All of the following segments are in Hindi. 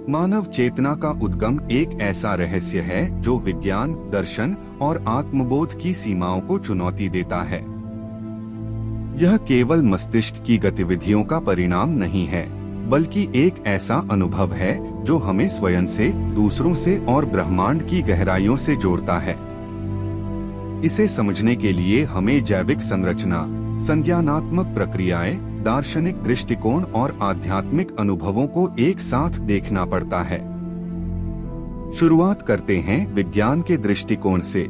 मानव चेतना का उद्गम एक ऐसा रहस्य है जो विज्ञान, दर्शन और आत्मबोध की सीमाओं को चुनौती देता है। यह केवल मस्तिष्क की गतिविधियों का परिणाम नहीं है, बल्कि एक ऐसा अनुभव है जो हमें स्वयं से, दूसरों से और ब्रह्मांड की गहराइयों से जोड़ता है। इसे समझने के लिए हमें जैविक संरचना, संज्ञानात्मक प्रक्रियाएं, दार्शनिक दृष्टिकोण और आध्यात्मिक अनुभवों को एक साथ देखना पड़ता है। शुरुआत करते हैं विज्ञान के दृष्टिकोण से।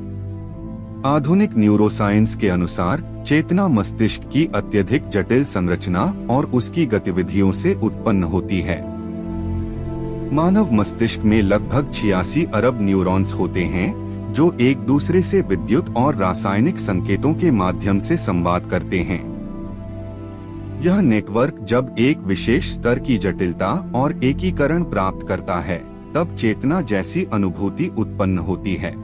आधुनिक न्यूरोसाइंस के अनुसार चेतना मस्तिष्क की अत्यधिक जटिल संरचना और उसकी गतिविधियों से उत्पन्न होती है। मानव मस्तिष्क में लगभग 86 अरब न्यूरॉन्स होते हैं, जो एक दूसरे से विद्युत और रासायनिक संकेतों के माध्यम से संवाद करते हैं। यह नेटवर्क जब एक विशेष स्तर की जटिलता और एकीकरण प्राप्त करता है, तब चेतना जैसी अनुभूति उत्पन्न होती है।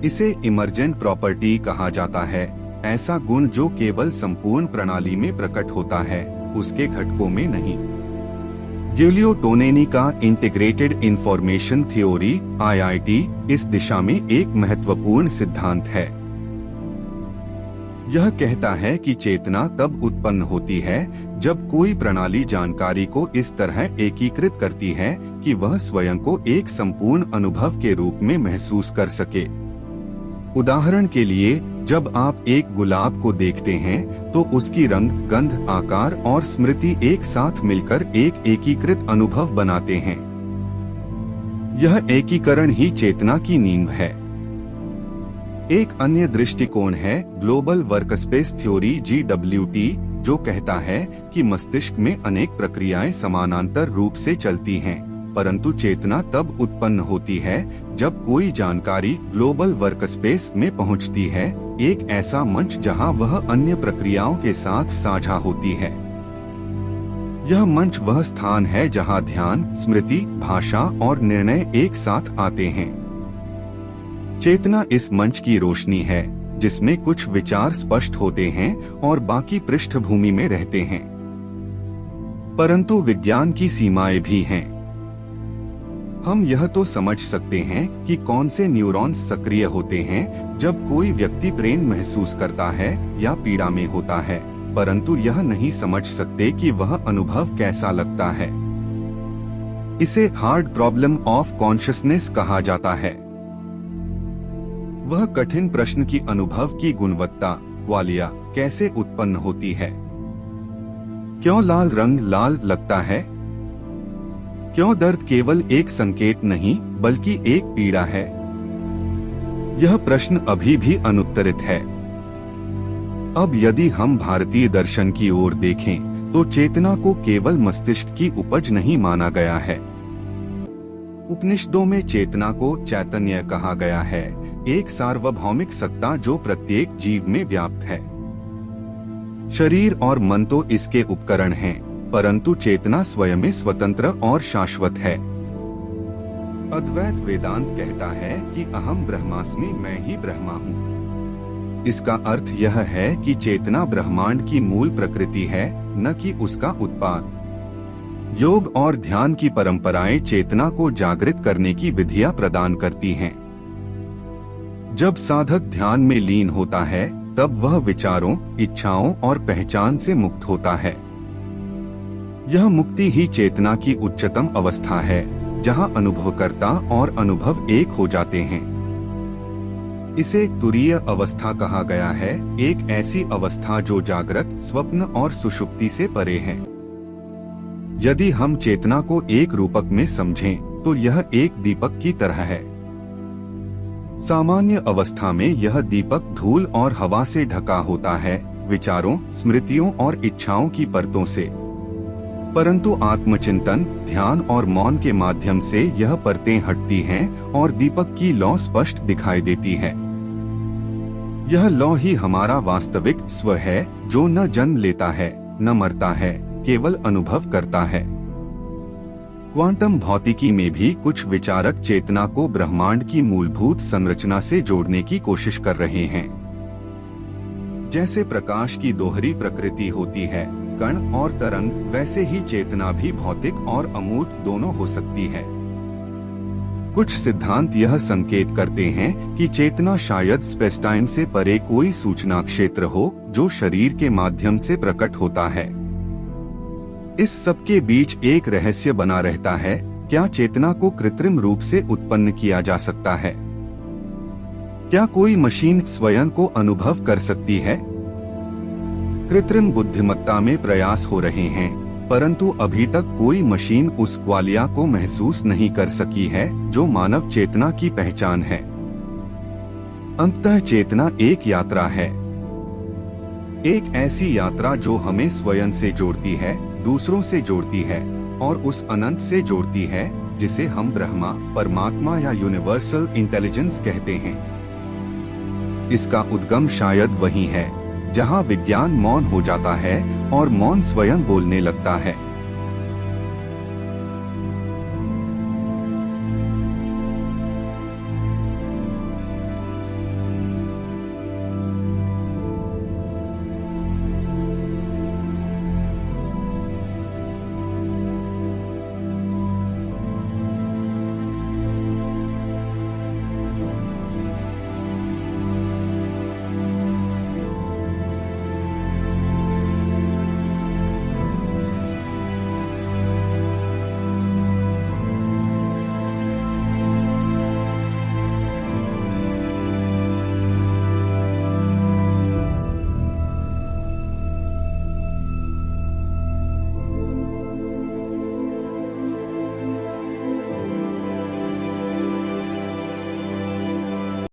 इसे इमर्जेंट प्रॉपर्टी कहा जाता है, ऐसा गुण जो केवल संपूर्ण प्रणाली में प्रकट होता है, उसके घटकों में नहीं। गिलियो टोनेनी का इंटीग्रेटेड इंफॉर्मेशन थ्योरी (IIT) इस दिशा में एक महत्वपूर्ण सिद्धांत है। यह कहता है कि चेतना तब उत्पन्न होती है जब कोई प्रणाली जानकारी को इस तरह एकीकृत करती है कि वह स्वयं को एक संपूर्ण अनुभव के रूप में महसूस कर सके। उदाहरण के लिए, जब आप एक गुलाब को देखते हैं तो उसकी रंग, गंध, आकार और स्मृति एक साथ मिलकर एक एकीकृत अनुभव बनाते हैं। यह एकीकरण ही चेतना की नींव है। एक अन्य दृष्टिकोण है ग्लोबल वर्कस्पेस थ्योरी (GWT), जो कहता है कि मस्तिष्क में अनेक प्रक्रियाएं समानांतर रूप से चलती हैं, परंतु चेतना तब उत्पन्न होती है जब कोई जानकारी ग्लोबल वर्कस्पेस में पहुंचती है, एक ऐसा मंच जहां वह अन्य प्रक्रियाओं के साथ साझा होती है। यह मंच वह स्थान है जहां ध्यान, स्मृति, भाषा और निर्णय एक साथ आते हैं। चेतना इस मंच की रोशनी है जिसमें कुछ विचार स्पष्ट होते हैं और बाकी पृष्ठभूमि में रहते हैं। परंतु विज्ञान की सीमाएं भी हैं। हम यह तो समझ सकते हैं कि कौन से न्यूरॉन्स सक्रिय होते हैं जब कोई व्यक्ति प्रेम महसूस करता है या पीड़ा में होता है, परंतु यह नहीं समझ सकते कि वह अनुभव कैसा लगता है। इसे हार्ड प्रॉब्लम ऑफ कॉन्शियसनेस कहा जाता है। वह कठिन प्रश्न की अनुभव की गुणवत्ता, क्वालिया, कैसे उत्पन्न होती है। क्यों लाल रंग लाल लगता है? क्यों दर्द केवल एक संकेत नहीं बल्कि एक पीड़ा है? यह प्रश्न अभी भी अनुत्तरित है। अब यदि हम भारतीय दर्शन की ओर देखें तो चेतना को केवल मस्तिष्क की उपज नहीं माना गया है। उपनिषदों में चेतना को चैतन्य कहा गया है, एक सार्वभौमिक सत्ता जो प्रत्येक जीव में व्याप्त है। शरीर और मन तो इसके उपकरण हैं, परंतु चेतना स्वयं में स्वतंत्र और शाश्वत है। अद्वैत वेदांत कहता है कि अहम ब्रह्मास्मि, मैं ही ब्रह्मा हूँ। इसका अर्थ यह है कि चेतना ब्रह्मांड की मूल प्रकृति है, न कि उसका उत्पाद। योग और ध्यान की परंपराएं चेतना को जागृत करने की विधियां प्रदान करती हैं। जब साधक ध्यान में लीन होता है, तब वह विचारों, इच्छाओं और पहचान से मुक्त होता है। यह मुक्ति ही चेतना की उच्चतम अवस्था है, जहां अनुभवकर्ता और अनुभव एक हो जाते हैं। इसे तुरीय अवस्था कहा गया है, एक ऐसी अवस्था जो जागृत, स्वप्न और सुषुप्ति से परे है। यदि हम चेतना को एक रूपक में समझें, तो यह एक दीपक की तरह है। सामान्य अवस्था में यह दीपक धूल और हवा से ढका होता है, विचारों, स्मृतियों और इच्छाओं की परतों से। परंतु आत्मचिंतन, ध्यान और मौन के माध्यम से यह परतें हटती हैं और दीपक की लौ स्पष्ट दिखाई देती है। यह लौ ही हमारा वास्तविक स्व है, जो न जन्म लेता है, न मरता है, केवल अनुभव करता है। क्वांटम भौतिकी में भी कुछ विचारक चेतना को ब्रह्मांड की मूलभूत संरचना से जोड़ने की कोशिश कर रहे हैं। जैसे प्रकाश की दोहरी प्रकृति होती है, कण और तरंग, वैसे ही चेतना भी भौतिक और अमूर्त दोनों हो सकती है। कुछ सिद्धांत यह संकेत करते हैं कि चेतना शायद स्पेस-टाइम से परे कोई सूचना क्षेत्र हो जो शरीर के माध्यम से प्रकट होता है। इस सब के बीच एक रहस्य बना रहता है, क्या चेतना को कृत्रिम रूप से उत्पन्न किया जा सकता है? क्या कोई मशीन स्वयं को अनुभव कर सकती है? कृत्रिम बुद्धिमत्ता में प्रयास हो रहे हैं, परंतु अभी तक कोई मशीन उस क्वालिया को महसूस नहीं कर सकी है जो मानव चेतना की पहचान है। अंततः चेतना एक यात्रा है, एक ऐसी यात्रा जो हमें स्वयं से जोड़ती है, दूसरों से जोड़ती है और उस अनंत से जोड़ती है जिसे हम ब्रह्मा, परमात्मा या यूनिवर्सल इंटेलिजेंस कहते हैं। इसका उद्गम शायद वही है जहां विज्ञान मौन हो जाता है और मौन स्वयं बोलने लगता है।